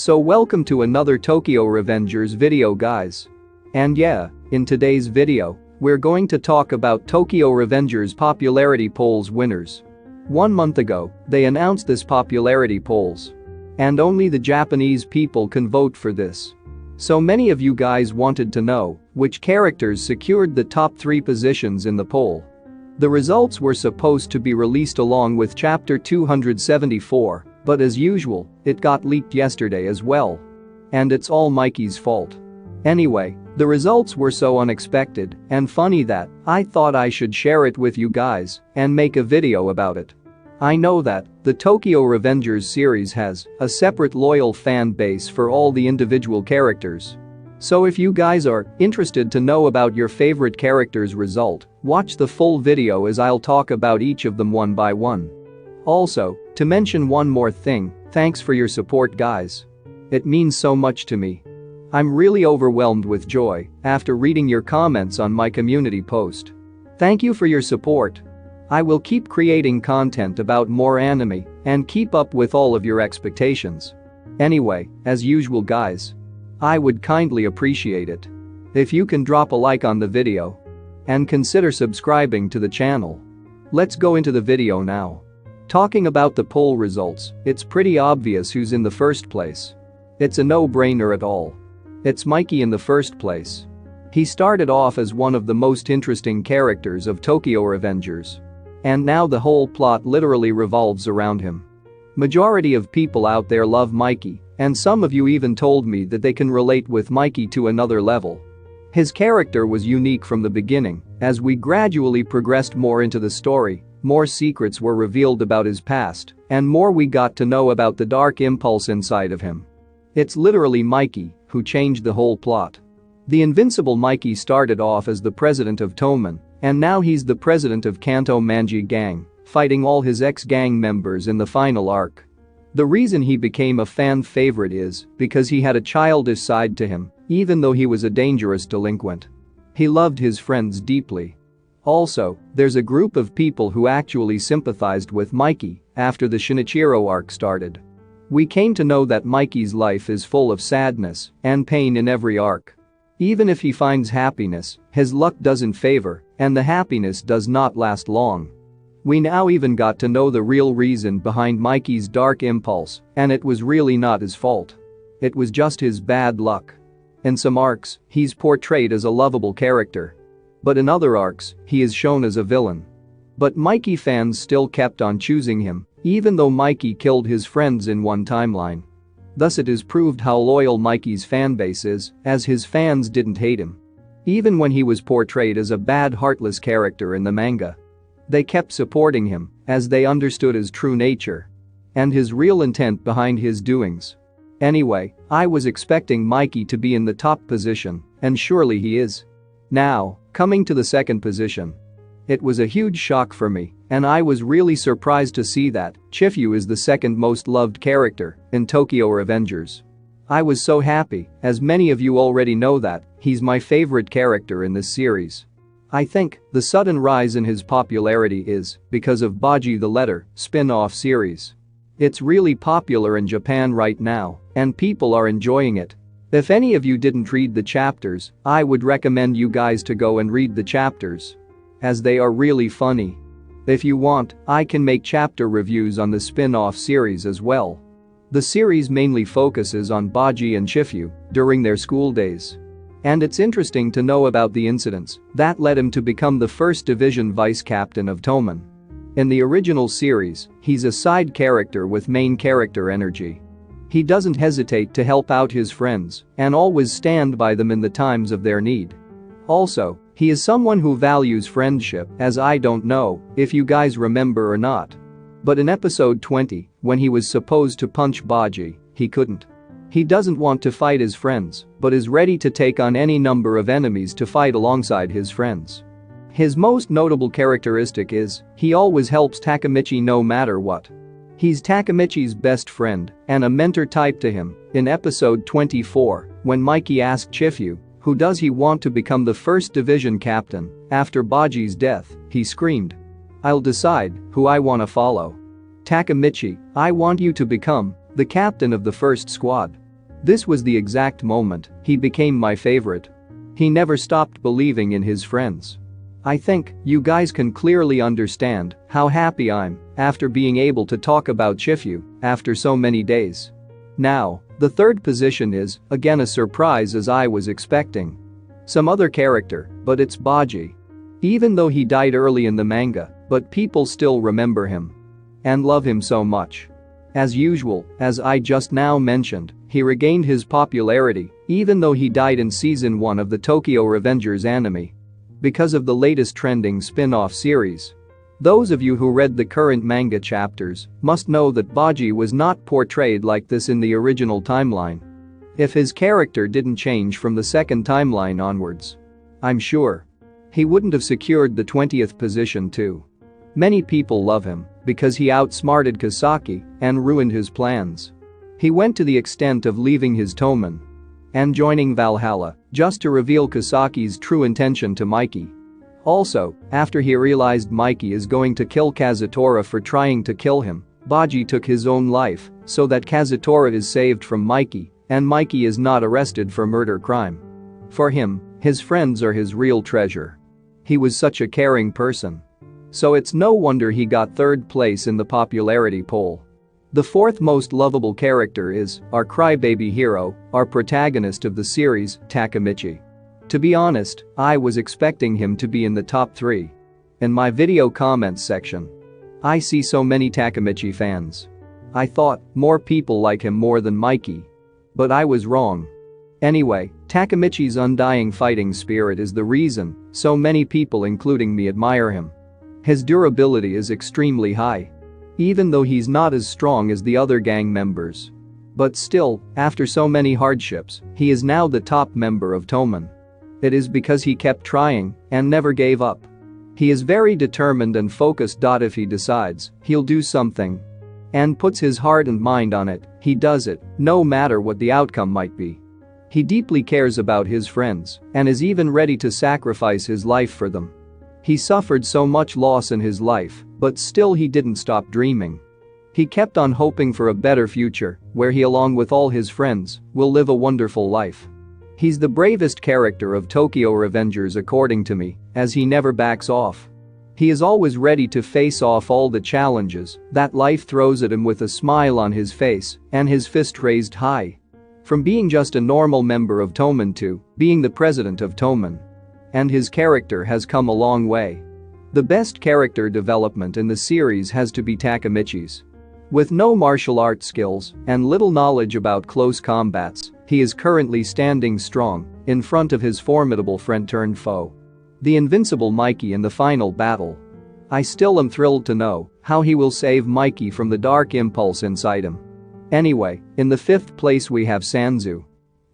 So welcome to another Tokyo Revengers video, guys. And yeah, in today's video, we're going to talk about Tokyo Revengers popularity polls winners. 1 month ago, they announced this popularity polls. And only the Japanese people can vote for this. So many of you guys wanted to know which characters secured the top 3 positions in the poll. The results were supposed to be released along with chapter 274, but as usual, it got leaked yesterday as well. And it's all Mikey's fault. Anyway, the results were so unexpected and funny that I thought I should share it with you guys and make a video about it. I know that the Tokyo Revengers series has a separate loyal fan base for all the individual characters. So if you guys are interested to know about your favorite character's result, watch the full video as I'll talk about each of them one by one. Also, to mention one more thing, thanks for your support, guys. It means so much to me. I'm really overwhelmed with joy after reading your comments on my community post. Thank you for your support. I will keep creating content about more anime and keep up with all of your expectations. Anyway, as usual, guys, I would kindly appreciate it if you can drop a like on the video and consider subscribing to the channel. Let's go into the video now. Talking about the poll results, it's pretty obvious who's in the first place. It's a no-brainer at all. It's Mikey in the first place. He started off as one of the most interesting characters of Tokyo Revengers. And now the whole plot literally revolves around him. Majority of people out there love Mikey, and some of you even told me that they can relate with Mikey to another level. His character was unique from the beginning. As we gradually progressed more into the story, more secrets were revealed about his past, and more we got to know about the dark impulse inside of him. It's literally Mikey who changed the whole plot. The invincible Mikey started off as the president of Toman, and now he's the president of Kanto Manji Gang, fighting all his ex-gang members in the final arc. The reason he became a fan favorite is because he had a childish side to him, even though he was a dangerous delinquent. He loved his friends deeply. Also, there's a group of people who actually sympathized with Mikey after the Shinichiro arc started. We came to know that Mikey's life is full of sadness and pain in every arc. Even if he finds happiness, his luck doesn't favor, and the happiness does not last long. We now even got to know the real reason behind Mikey's dark impulse, and it was really not his fault. It was just his bad luck. In some arcs, he's portrayed as a lovable character. But in other arcs, he is shown as a villain. But Mikey fans still kept on choosing him, even though Mikey killed his friends in one timeline. Thus it is proved how loyal Mikey's fanbase is, as his fans didn't hate him. Even when he was portrayed as a bad, heartless character in the manga. They kept supporting him, as they understood his true nature and his real intent behind his doings. Anyway, I was expecting Mikey to be in the top position, and surely he is. Now, coming to the second position. It was a huge shock for me, and I was really surprised to see that Chifu is the second most loved character in Tokyo Revengers. I was so happy, as many of you already know that he's my favorite character in this series. I think the sudden rise in his popularity is because of Baji the Letter spin-off series. It's really popular in Japan right now, and people are enjoying it. If any of you didn't read the chapters, I would recommend you guys to go and read the chapters, as they are really funny. If you want, I can make chapter reviews on the spin-off series as well. The series mainly focuses on Baji and Chifu during their school days. And it's interesting to know about the incidents that led him to become the first division vice captain of Toman. In the original series, he's a side character with main character energy. He doesn't hesitate to help out his friends and always stand by them in the times of their need. Also, he is someone who values friendship, as I don't know if you guys remember or not. But in episode 20, when he was supposed to punch Baji, he couldn't. He doesn't want to fight his friends, but is ready to take on any number of enemies to fight alongside his friends. His most notable characteristic is he always helps Takemichi no matter what. He's Takemichi's best friend and a mentor type to him. In episode 24, when Mikey asked Chifu, who does he want to become the first division captain after Baji's death, he screamed, "I'll decide who I want to follow. Takemichi, I want you to become the captain of the first squad." This was the exact moment he became my favorite. He never stopped believing in his friends. I think you guys can clearly understand how happy I'm after being able to talk about Chifu after so many days. Now, the third position is, again, a surprise as I was expecting some other character, but it's Baji. Even though he died early in the manga, but people still remember him and love him so much. As usual, as I just now mentioned, he regained his popularity even though he died in season 1 of the Tokyo Revengers anime because of the latest trending spin-off series. Those of you who read the current manga chapters must know that Baji was not portrayed like this in the original timeline. If his character didn't change from the second timeline onwards, I'm sure he wouldn't have secured the 20th position too. Many people love him because he outsmarted Kisaki and ruined his plans. He went to the extent of leaving his Toman and joining Valhalla just to reveal Kisaki's true intention to Mikey. Also, after he realized Mikey is going to kill Kazutora for trying to kill him, Baji took his own life so that Kazutora is saved from Mikey and Mikey is not arrested for murder crime. For him, his friends are his real treasure. He was such a caring person. So it's no wonder he got third place in the popularity poll. The fourth most lovable character is our crybaby hero, our protagonist of the series, Takemichi. To be honest, I was expecting him to be in the top 3. In my video comments section, I see so many Takemichi fans. I thought more people like him more than Mikey. But I was wrong. Anyway, Takemichi's undying fighting spirit is the reason so many people including me admire him. His durability is extremely high. Even though he's not as strong as the other gang members. But still, after so many hardships, he is now the top member of Toman. It is because he kept trying and never gave up. He is very determined and focused. If he decides he'll do something and puts his heart and mind on it, he does it, no matter what the outcome might be. He deeply cares about his friends and is even ready to sacrifice his life for them. He suffered so much loss in his life, but still he didn't stop dreaming. He kept on hoping for a better future, where he along with all his friends will live a wonderful life. He's the bravest character of Tokyo Revengers according to me, as he never backs off. He is always ready to face off all the challenges that life throws at him with a smile on his face and his fist raised high. From being just a normal member of Toman to being the president of Toman. And his character has come a long way. The best character development in the series has to be Takemichi's. With no martial arts skills and little knowledge about close combats, he is currently standing strong in front of his formidable friend-turned-foe, the invincible Mikey in the final battle. I still am thrilled to know how he will save Mikey from the dark impulse inside him. Anyway, in the 5th place we have Sanzu.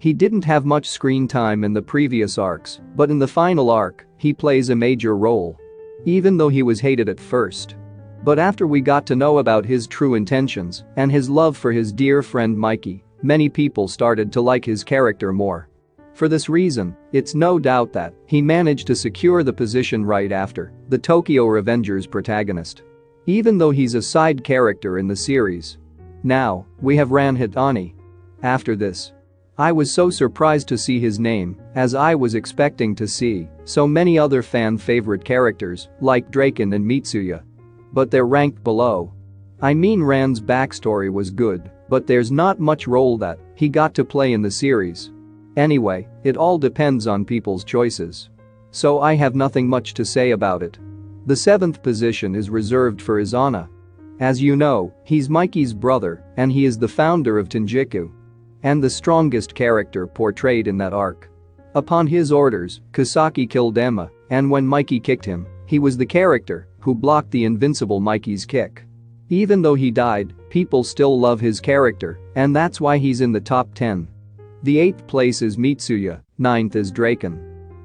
He didn't have much screen time in the previous arcs, but in the final arc, he plays a major role. Even though he was hated at first. But after we got to know about his true intentions and his love for his dear friend Mikey, many people started to like his character more. For this reason, it's no doubt that he managed to secure the position right after the Tokyo Revengers protagonist. Even though he's a side character in the series. Now, we have Ran Hitani. After this, I was so surprised to see his name, as I was expecting to see so many other fan-favorite characters like Draken and Mitsuya. But they're ranked below. I mean, Ran's backstory was good, but there's not much role that he got to play in the series. Anyway, it all depends on people's choices. So I have nothing much to say about it. The 7th position is reserved for Izana. As you know, he's Mikey's brother and he is the founder of Tenjiku. And the strongest character portrayed in that arc. Upon his orders, Kisaki killed Emma, and when Mikey kicked him, he was the character who blocked the invincible Mikey's kick. Even though he died, people still love his character, and that's why he's in the top 10. The 8th place is Mitsuya, 9th is Draken.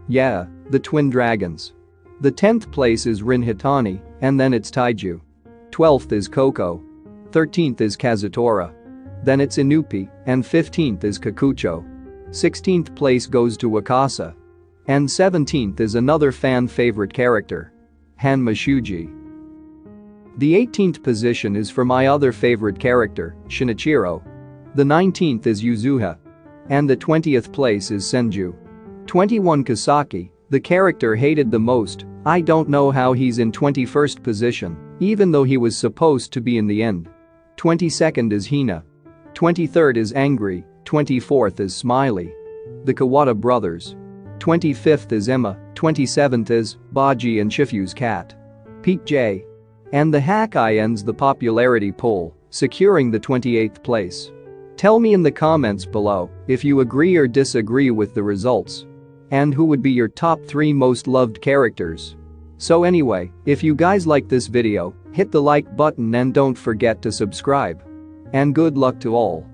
Yeah, the twin dragons. The 10th place is Rin Hitani, and then it's Taiju. 12th is Koko. 13th is Kazutora. Then it's Inupi, and 15th is Kakucho. 16th place goes to Wakasa. And 17th is another fan-favorite character. Hanma Shuji. The 18th position is for my other favorite character, Shinichiro. The 19th is Yuzuha. And the 20th place is Senju. 21 Kasaki, the character hated the most. I don't know how he's in 21st position, even though he was supposed to be in the end. 22nd is Hina. 23rd is Angry, 24th is Smiley. The Kawada brothers. 25th is Emma, 27th is Baji and Shifu's cat. Pete J. And the Hakai ends the popularity poll, securing the 28th place. Tell me in the comments below if you agree or disagree with the results. And who would be your top 3 most loved characters? So anyway, if you guys like this video, hit the like button and don't forget to subscribe. And good luck to all.